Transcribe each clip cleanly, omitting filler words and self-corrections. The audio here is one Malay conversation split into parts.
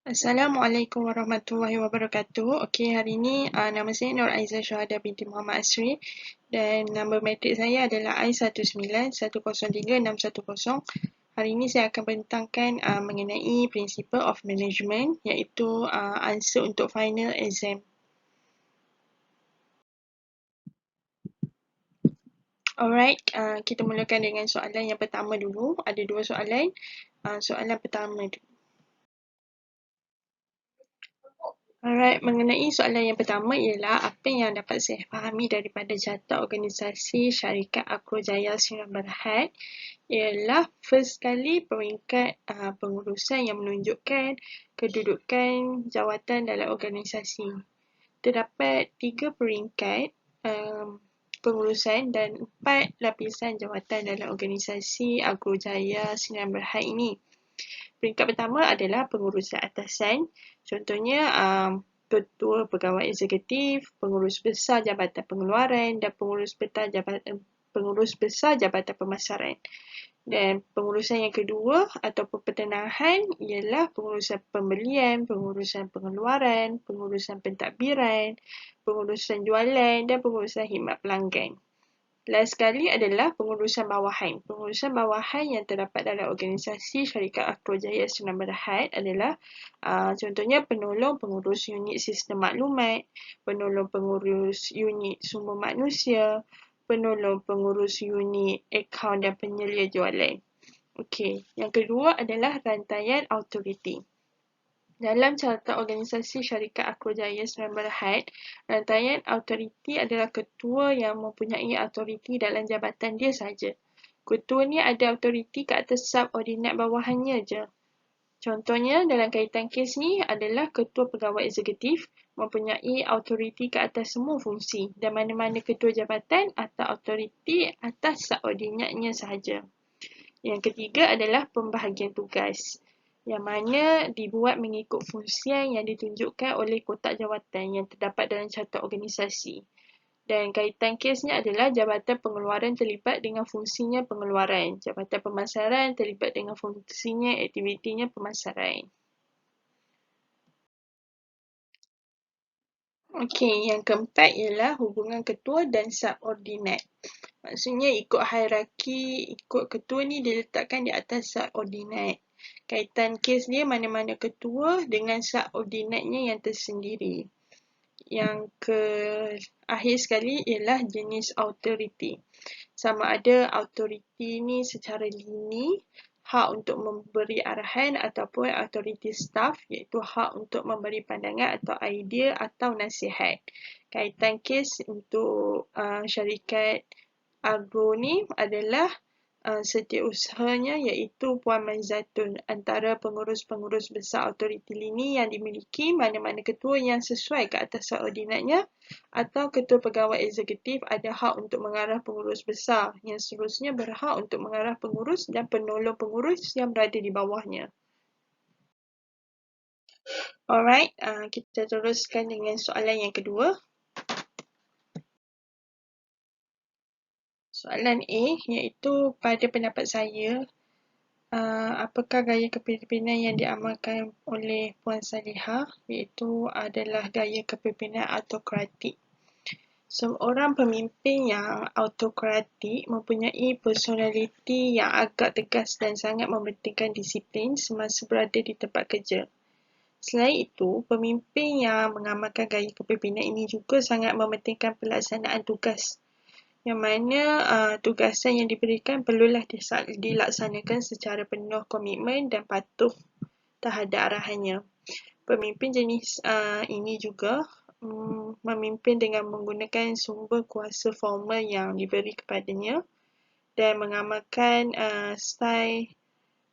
Assalamualaikum warahmatullahi wabarakatuh. Okey, hari ini nama saya Nur Aiza Syuhada binti Muhammad Asri dan nombor matrik saya adalah I19103-610. Hari ini saya akan bentangkan mengenai Principle of Management, iaitu answer untuk final exam. Alright, kita mulakan dengan soalan yang pertama dulu. Ada dua soalan. Soalan pertama dulu. Alright, mengenai soalan yang pertama ialah apa yang dapat saya fahami daripada carta organisasi syarikat Akrojaya Sdn Bhd ialah first kali peringkat pengurusan yang menunjukkan kedudukan jawatan dalam organisasi. Terdapat 3 peringkat pengurusan dan 4 lapisan jawatan dalam organisasi Akrojaya Sdn Bhd ini. Peringkat pertama adalah pengurusan atasan. Contohnya ketua pegawai eksekutif, pengurus besar jabatan pengeluaran dan pengurus besar jabatan pemasaran. Dan pengurusan yang kedua ataupun pertengahan ialah pengurusan pembelian, pengurusan pengeluaran, pengurusan pentadbiran, pengurusan jualan dan pengurusan khidmat pelanggan. Last sekali adalah pengurusan bawahan. Pengurusan bawahan yang terdapat dalam organisasi syarikat Akrojaya Sdn Bhd adalah contohnya penolong pengurus unit sistem maklumat, penolong pengurus unit sumber manusia, penolong pengurus unit akaun dan penyelia jualan. Okey, yang kedua adalah rantaian autoriti. Dalam carta organisasi syarikat Akrojaya Sdn Bhd, rantaian autoriti adalah ketua yang mempunyai autoriti dalam jabatan dia saja. Ketua ni ada autoriti ke atas subordinat bawahannya je. Contohnya dalam kaitan kes ni adalah ketua pegawai eksekutif mempunyai autoriti ke atas semua fungsi dan mana-mana ketua jabatan atau autoriti atas subordinatnya sahaja. Yang ketiga adalah pembahagian tugas, yang mana dibuat mengikut fungsian yang ditunjukkan oleh kotak jawatan yang terdapat dalam carta organisasi. Dan kaitan kesnya adalah jabatan pengeluaran terlibat dengan fungsinya pengeluaran, jabatan pemasaran terlibat dengan fungsinya aktivitinya pemasaran. Okey, yang keempat ialah hubungan ketua dan subordinat. Maksudnya ikut hierarki, ikut ketua ni diletakkan di atas subordinat. Kaitan kes dia mana-mana ketua dengan subordinatnya yang tersendiri. Yang akhir sekali ialah jenis autoriti. Sama ada autoriti ni secara lini, hak untuk memberi arahan ataupun autoriti staff, iaitu hak untuk memberi pandangan atau idea atau nasihat. Kaitan kes untuk syarikat Agro ni adalah setiausahanya iaitu Puan Maizatun, antara pengurus-pengurus besar autoriti lini yang dimiliki mana-mana ketua yang sesuai ke atas subordinatnya atau ketua pegawai eksekutif ada hak untuk mengarah pengurus besar yang seterusnya berhak untuk mengarah pengurus dan penolong pengurus yang berada di bawahnya. Alright, kita teruskan dengan soalan yang kedua. Soalan A iaitu pada pendapat saya, apakah gaya kepimpinan yang diamalkan oleh Puan Salihah iaitu adalah gaya kepimpinan autokratik. Seorang pemimpin yang autokratik mempunyai personaliti yang agak tegas dan sangat mementingkan disiplin semasa berada di tempat kerja. Selain itu, pemimpin yang mengamalkan gaya kepimpinan ini juga sangat mementingkan pelaksanaan tugas, yang mana tugasan yang diberikan perlulah dilaksanakan secara penuh komitmen dan patuh terhadap arahannya. Pemimpin jenis ini juga memimpin dengan menggunakan sumber kuasa formal yang diberi kepadanya dan mengamalkan style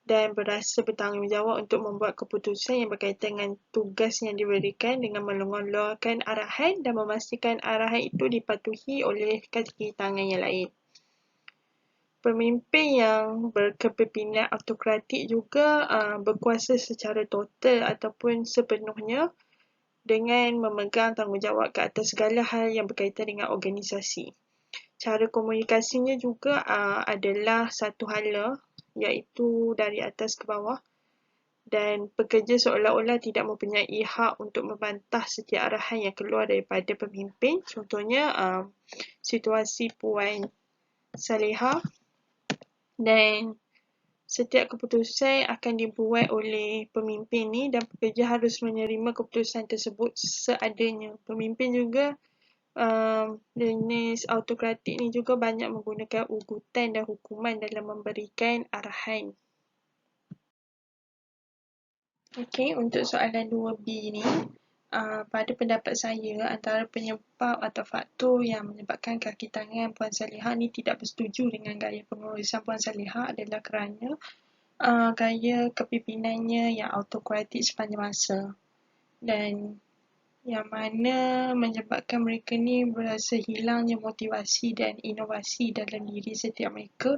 dan berasa bertanggungjawab untuk membuat keputusan yang berkaitan dengan tugas yang diberikan dengan mengeluarkan arahan dan memastikan arahan itu dipatuhi oleh kaki tangan yang lain. Pemimpin yang berkepimpinan autokratik juga berkuasa secara total ataupun sepenuhnya dengan memegang tanggungjawab ke atas segala hal yang berkaitan dengan organisasi. Cara komunikasinya juga adalah satu hala, iaitu dari atas ke bawah dan pekerja seolah-olah tidak mempunyai hak untuk membantah setiap arahan yang keluar daripada pemimpin. Contohnya situasi Puan Saleha, dan setiap keputusan akan dibuat oleh pemimpin ni dan pekerja harus menerima keputusan tersebut seadanya. Pemimpin juga jenis autokratik ni juga banyak menggunakan ugutan dan hukuman dalam memberikan arahan. Okey, untuk soalan 2B ni, pada pendapat saya, antara penyebab atau faktor yang menyebabkan kaki tangan Puan Saleha ni tidak bersetuju dengan gaya pengurusan Puan Saleha adalah kerana gaya kepimpinannya yang autokratik sepanjang masa, dan yang mana menyebabkan mereka ni berasa hilangnya motivasi dan inovasi dalam diri setiap mereka,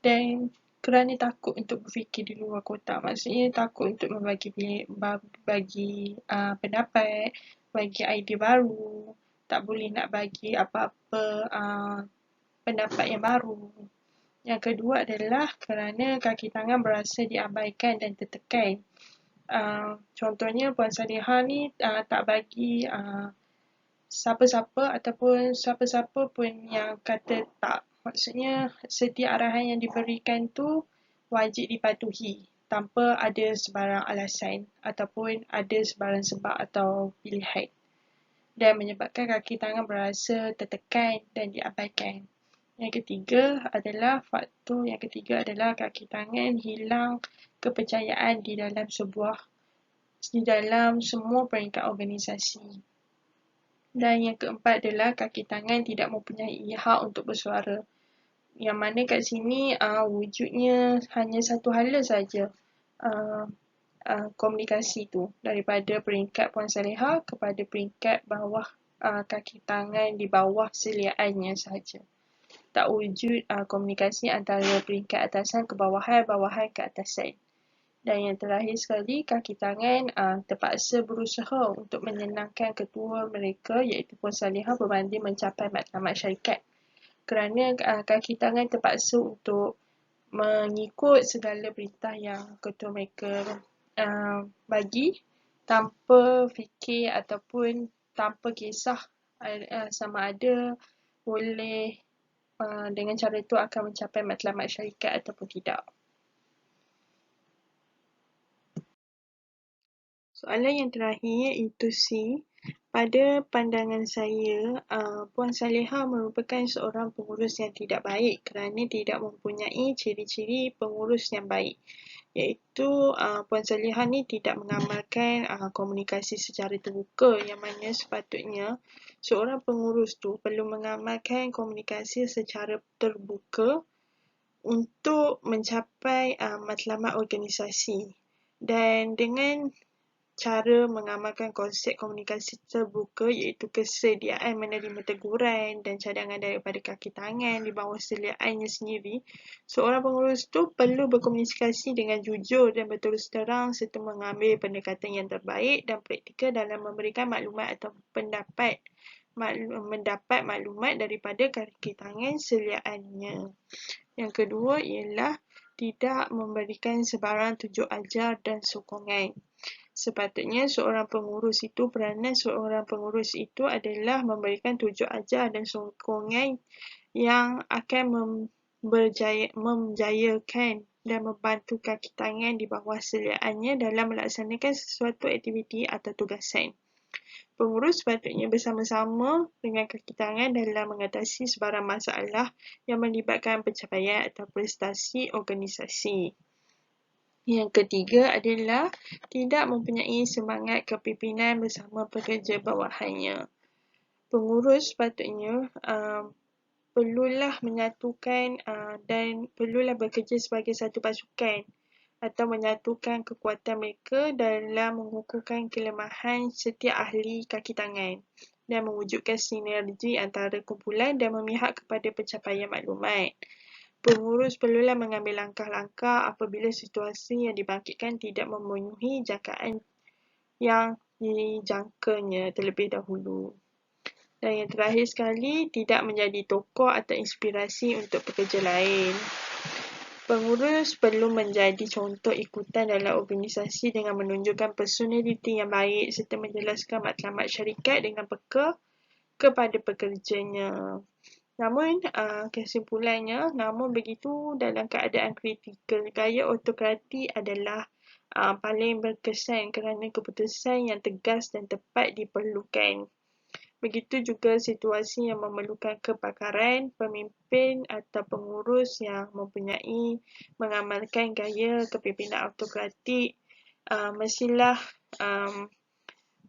dan kerana takut untuk berfikir di luar kotak. Maksudnya takut untuk bagi pendapat, bagi idea baru, tak boleh nak bagi apa-apa pendapat yang baru. Yang kedua adalah kerana kaki tangan berasa diabaikan dan tertekan. Contohnya Puan Saleha ni tak bagi siapa-siapa pun yang kata tak. Maksudnya setiap arahan yang diberikan tu wajib dipatuhi tanpa ada sebarang alasan ataupun ada sebarang sebab atau pilihan, dan menyebabkan kaki tangan berasa tertekan dan diabaikan. Yang ketiga adalah kaki tangan hilang kepercayaan di dalam semua peringkat organisasi. Dan yang keempat adalah kaki tangan tidak mempunyai hak untuk bersuara. Yang mana kat sini wujudnya hanya satu hala saja, komunikasi tu daripada peringkat Puan Saleha kepada peringkat bawah, kaki tangan di bawah seliaannya sahaja. Tak wujud komunikasi antara peringkat atasan ke bawahan, bawahan ke atasan. Dan yang terakhir sekali, kaki tangan terpaksa berusaha untuk menyenangkan ketua mereka iaitu Puan Saleha berbanding mencapai matlamat syarikat. Kerana kaki tangan terpaksa untuk mengikut segala perintah yang ketua mereka bagi tanpa fikir ataupun tanpa kisah sama ada boleh dengan cara itu akan mencapai matlamat syarikat ataupun tidak. Soalan yang terakhir iaitu C. Pada pandangan saya, Puan Saleha merupakan seorang pengurus yang tidak baik kerana tidak mempunyai ciri-ciri pengurus yang baik, iaitu Puan Saleha ni tidak mengamalkan komunikasi secara terbuka, yang mana sepatutnya seorang pengurus tu perlu mengamalkan komunikasi secara terbuka untuk mencapai matlamat organisasi. Dan dengan cara mengamalkan konsep komunikasi terbuka iaitu kesediaan menerima teguran dan cadangan daripada kaki tangan di bawah seliaannya sendiri, seorang pengurus tu perlu berkomunikasi dengan jujur dan berterus terang serta mengambil pendekatan yang terbaik dan praktikal dalam memberikan maklumat atau mendapat maklumat daripada kaki tangan seliaannya. Yang kedua ialah tidak memberikan sebarang tunjuk ajar dan sokongan. Sepatutnya peranan seorang pengurus itu adalah memberikan tunjuk ajar dan sokongan yang akan menjayakan dan membantu kaki tangan di bawah seliaannya dalam melaksanakan sesuatu aktiviti atau tugasan. Pengurus sepatutnya bersama-sama dengan kaki tangan dalam mengatasi sebarang masalah yang melibatkan pencapaian atau prestasi organisasi. Yang ketiga adalah tidak mempunyai semangat kepimpinan bersama pekerja bawahannya. Pengurus sepatutnya perlulah menyatukan dan perlulah bekerja sebagai satu pasukan atau menyatukan kekuatan mereka dalam mengukurkan kelemahan setiap ahli kaki tangan dan mewujudkan sinergi antara kumpulan dan memihak kepada pencapaian maklumat. Pengurus perlulah mengambil langkah-langkah apabila situasi yang dibangkitkan tidak memenuhi jangkaan yang dijangkanya terlebih dahulu. Dan yang terakhir sekali, tidak menjadi tokoh atau inspirasi untuk pekerja lain. Pengurus perlu menjadi contoh ikutan dalam organisasi dengan menunjukkan personaliti yang baik serta menjelaskan matlamat syarikat dengan peka kepada pekerjanya. Namun, kesimpulannya, namun begitu dalam keadaan kritikal, gaya autokratik adalah paling berkesan kerana keputusan yang tegas dan tepat diperlukan. Begitu juga situasi yang memerlukan kepakaran, pemimpin atau pengurus yang mempunyai mengamalkan gaya kepimpinan autokratik mestilah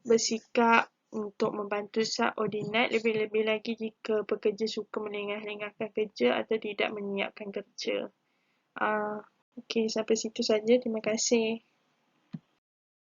bersikap untuk membantu subordinat, lebih-lebih lagi jika pekerja suka melengah-lengahkan kerja atau tidak menyiapkan kerja. Okey, sampai situ saja. Terima kasih.